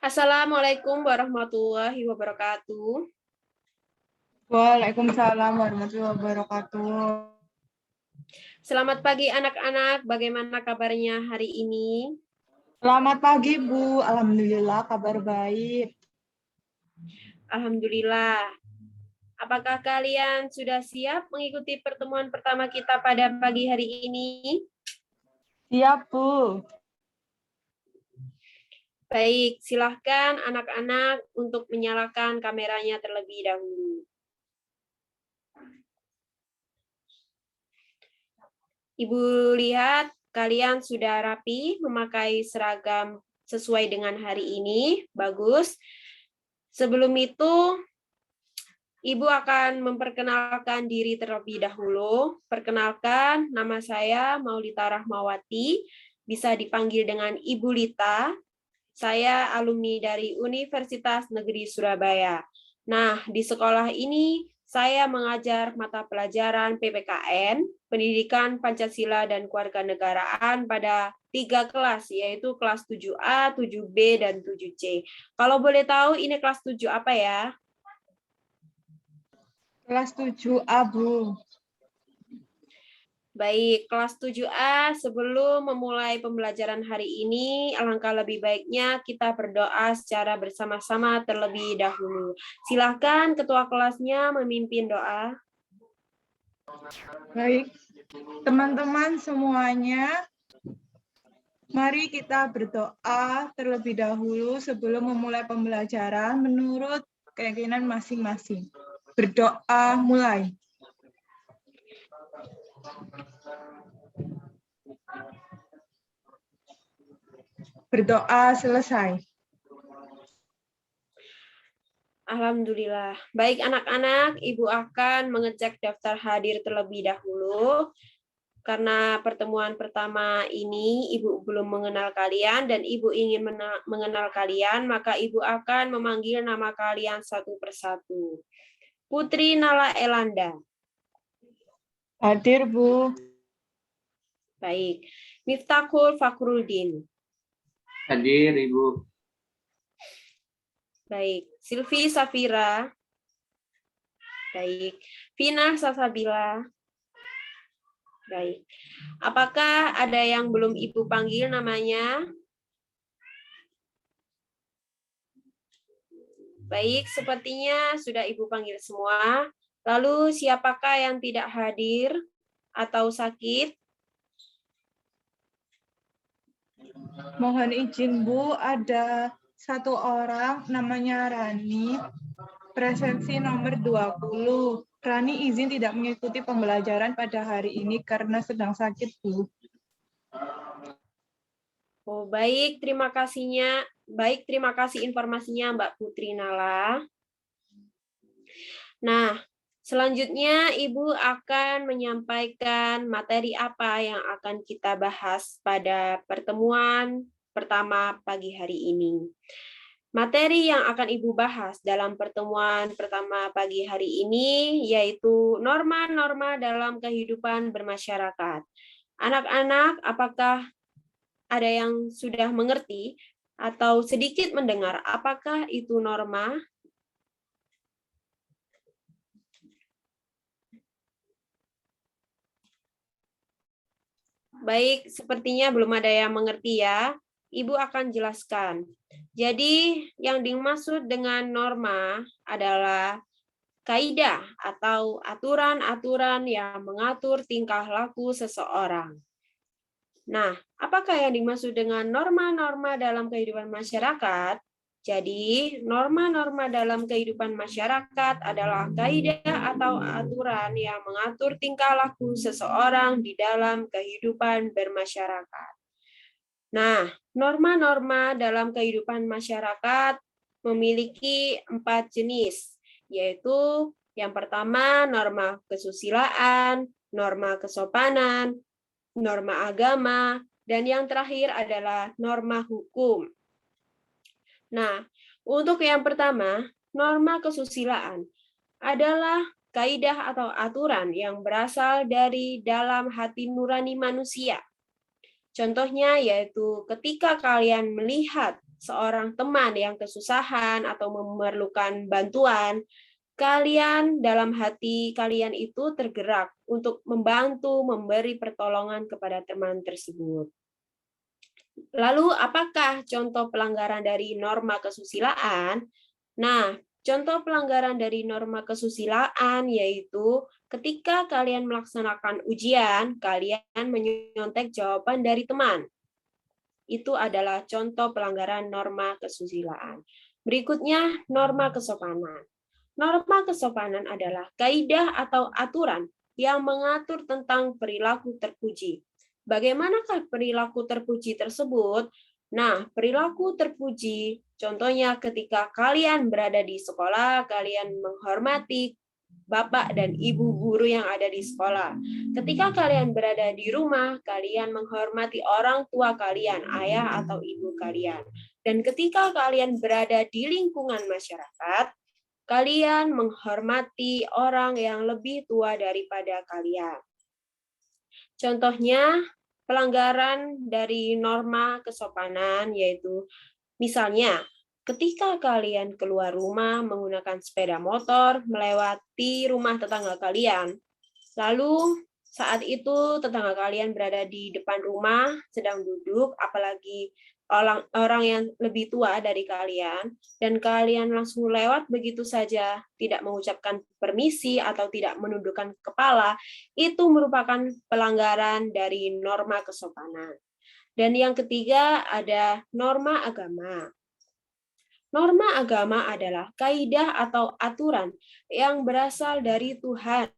Assalamualaikum warahmatullahi wabarakatuh. Waalaikumsalam warahmatullahi wabarakatuh. Selamat pagi anak-anak, bagaimana kabarnya hari ini? Selamat pagi, Bu. Alhamdulillah kabar baik. Alhamdulillah. Apakah kalian sudah siap mengikuti pertemuan pertama kita pada pagi hari ini? Siap, Bu. Baik, silahkan anak-anak untuk menyalakan kameranya terlebih dahulu. Ibu lihat kalian sudah rapi memakai seragam sesuai dengan hari ini. Bagus. Sebelum itu, Ibu akan memperkenalkan diri terlebih dahulu. Perkenalkan, nama saya Maulita Rahmawati, bisa dipanggil dengan Ibu Lita. Saya alumni dari Universitas Negeri Surabaya. Nah, di sekolah ini saya mengajar mata pelajaran PPKN, Pendidikan Pancasila dan Kewarganegaraan pada 3 kelas, yaitu kelas 7A, 7B, dan 7C. Kalau boleh tahu, ini kelas 7 apa ya? Kelas 7A, Bu. Baik, kelas 7A, sebelum memulai pembelajaran hari ini, alangkah lebih baiknya kita berdoa secara bersama-sama terlebih dahulu. Silakan ketua kelasnya memimpin doa. Baik, teman-teman semuanya, mari kita berdoa terlebih dahulu sebelum memulai pembelajaran menurut keyakinan masing-masing. Berdoa mulai. Berdoa selesai. Alhamdulillah. Baik anak-anak, Ibu akan mengecek daftar hadir terlebih dahulu. Karena pertemuan pertama ini Ibu belum mengenal kalian dan Ibu ingin mengenal kalian, maka Ibu akan memanggil nama kalian satu persatu. Putri Nala Elanda. Hadir, Bu. Baik. Miftahul Fakhruddin. Hadir, Ibu. Baik. Silvi Safira. Baik. Vina Sasabila. Baik. Apakah ada yang belum Ibu panggil namanya? Baik, sepertinya sudah Ibu panggil semua. Lalu siapakah yang tidak hadir atau sakit? Mohon izin, Bu, ada satu orang namanya Rani, presensi nomor 20. Rani izin tidak mengikuti pembelajaran pada hari ini karena sedang sakit, Bu. Oh, baik, terima kasihnya. Baik, terima kasih informasinya Mbak Putri Nala. Nah, selanjutnya Ibu akan menyampaikan materi apa yang akan kita bahas pada pertemuan pertama pagi hari ini. Materi yang akan Ibu bahas dalam pertemuan pertama pagi hari ini yaitu norma-norma dalam kehidupan bermasyarakat. Anak-anak, apakah ada yang sudah mengerti atau sedikit mendengar apakah itu norma? Baik, sepertinya belum ada yang mengerti ya. Ibu akan jelaskan. Jadi, yang dimaksud dengan norma adalah kaidah atau aturan-aturan yang mengatur tingkah laku seseorang. Nah, apakah yang dimaksud dengan norma-norma dalam kehidupan masyarakat? Jadi, norma-norma dalam kehidupan masyarakat adalah kaidah atau aturan yang mengatur tingkah laku seseorang di dalam kehidupan bermasyarakat. Nah, norma-norma dalam kehidupan masyarakat memiliki 4 jenis, yaitu yang pertama norma kesusilaan, norma kesopanan, norma agama, dan yang terakhir adalah norma hukum. Nah, untuk yang pertama, norma kesusilaan adalah kaidah atau aturan yang berasal dari dalam hati nurani manusia. Contohnya yaitu ketika kalian melihat seorang teman yang kesusahan atau memerlukan bantuan, kalian dalam hati kalian itu tergerak untuk membantu memberi pertolongan kepada teman tersebut. Lalu apakah contoh pelanggaran dari norma kesusilaan? Nah, contoh pelanggaran dari norma kesusilaan yaitu ketika kalian melaksanakan ujian, kalian menyontek jawaban dari teman. Itu adalah contoh pelanggaran norma kesusilaan. Berikutnya, norma kesopanan. Norma kesopanan adalah kaidah atau aturan yang mengatur tentang perilaku terpuji. Bagaimanakah perilaku terpuji tersebut? Nah, perilaku terpuji contohnya ketika kalian berada di sekolah, kalian menghormati Bapak dan Ibu guru yang ada di sekolah. Ketika kalian berada di rumah, kalian menghormati orang tua kalian, ayah atau ibu kalian. Dan ketika kalian berada di lingkungan masyarakat, kalian menghormati orang yang lebih tua daripada kalian. Contohnya, pelanggaran dari norma kesopanan yaitu misalnya ketika kalian keluar rumah menggunakan sepeda motor melewati rumah tetangga kalian, lalu saat itu tetangga kalian berada di depan rumah sedang duduk, apalagi orang yang lebih tua dari kalian, dan kalian langsung lewat begitu saja, tidak mengucapkan permisi atau tidak menundukkan kepala, itu merupakan pelanggaran dari norma kesopanan. Dan yang ketiga ada norma agama. Norma agama adalah kaidah atau aturan yang berasal dari Tuhan.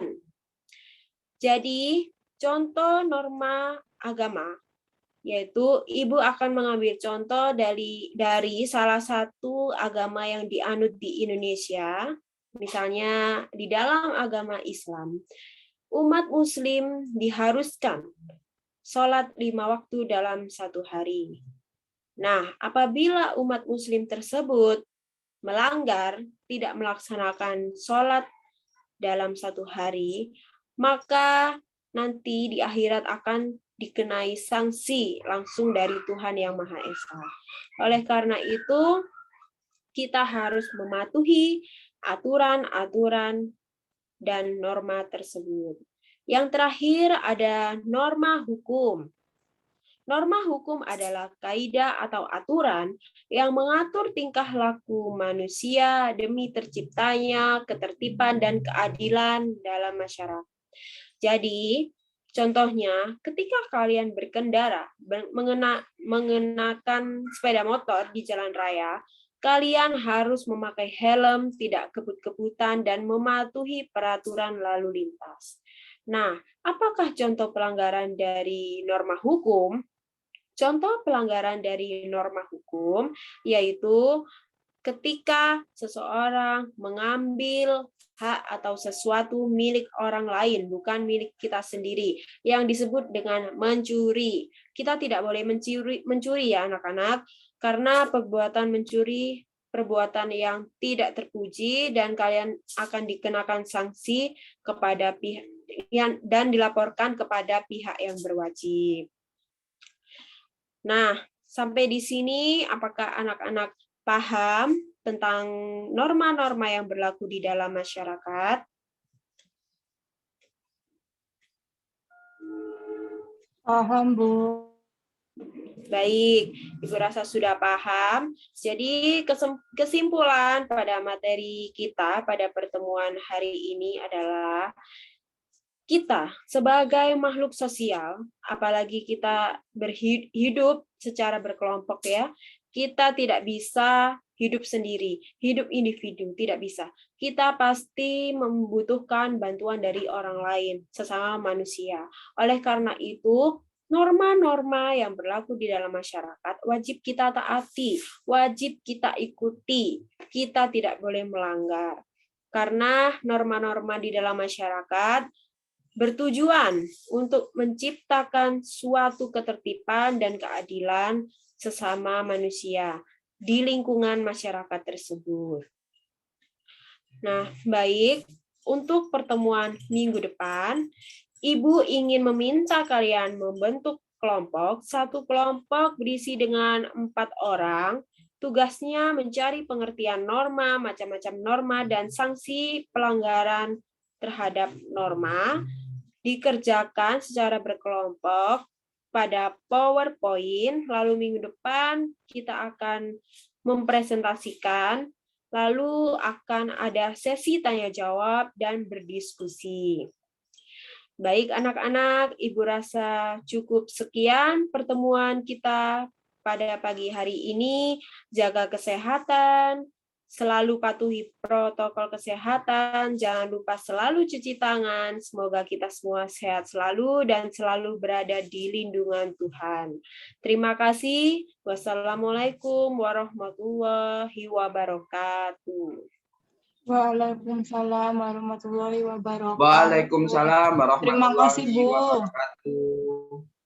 Jadi, contoh norma agama, yaitu Ibu akan mengambil contoh dari salah satu agama yang dianut di Indonesia, misalnya di dalam agama Islam. Umat Muslim diharuskan sholat 5 waktu dalam satu hari. Nah, apabila umat Muslim tersebut melanggar, tidak melaksanakan sholat dalam satu hari, maka nanti di akhirat akan dikenai sanksi langsung dari Tuhan Yang Maha Esa. Oleh karena itu, kita harus mematuhi aturan-aturan dan norma tersebut. Yang terakhir ada norma hukum. Norma hukum adalah kaidah atau aturan yang mengatur tingkah laku manusia demi terciptanya ketertiban dan keadilan dalam masyarakat. Jadi, contohnya ketika kalian berkendara mengenakan sepeda motor di jalan raya, kalian harus memakai helm, tidak kebut-kebutan, dan mematuhi peraturan lalu lintas. Nah, apakah contoh pelanggaran dari norma hukum? Contoh pelanggaran dari norma hukum yaitu ketika seseorang mengambil hak atau sesuatu milik orang lain, bukan milik kita sendiri, yang disebut dengan mencuri. Kita tidak boleh mencuri ya anak-anak, karena perbuatan mencuri perbuatan yang tidak terpuji dan kalian akan dikenakan sanksi kepada pihak dan dilaporkan kepada pihak yang berwajib. Nah, sampai di sini apakah anak-anak paham tentang norma-norma yang berlaku di dalam masyarakat? Paham, Bu. Baik, Ibu rasa sudah paham. Jadi kesimpulan pada materi kita pada pertemuan hari ini adalah kita sebagai makhluk sosial, apalagi kita berhidup secara berkelompok ya, kita tidak bisa hidup sendiri, hidup individu, tidak bisa. Kita pasti membutuhkan bantuan dari orang lain, sesama manusia. Oleh karena itu, norma-norma yang berlaku di dalam masyarakat wajib kita taati, wajib kita ikuti, kita tidak boleh melanggar. Karena norma-norma di dalam masyarakat bertujuan untuk menciptakan suatu ketertiban dan keadilan sesama manusia di lingkungan masyarakat tersebut. Nah, baik, untuk pertemuan minggu depan, Ibu ingin meminta kalian membentuk kelompok, satu kelompok berisi dengan 4 orang, tugasnya mencari pengertian norma, macam-macam norma, dan sanksi pelanggaran terhadap norma, dikerjakan secara berkelompok pada PowerPoint, lalu minggu depan kita akan mempresentasikan, lalu akan ada sesi tanya jawab dan berdiskusi. Baik anak-anak, Ibu rasa cukup sekian pertemuan kita pada pagi hari ini. Jaga kesehatan, selalu patuhi protokol kesehatan, jangan lupa selalu cuci tangan. Semoga kita semua sehat selalu dan selalu berada di lindungan Tuhan. Terima kasih. Wassalamualaikum warahmatullahi wabarakatuh. Waalaikumsalam warahmatullahi wabarakatuh. Waalaikumsalam Terima kasih, warahmatullahi Bu. wabarakatuh.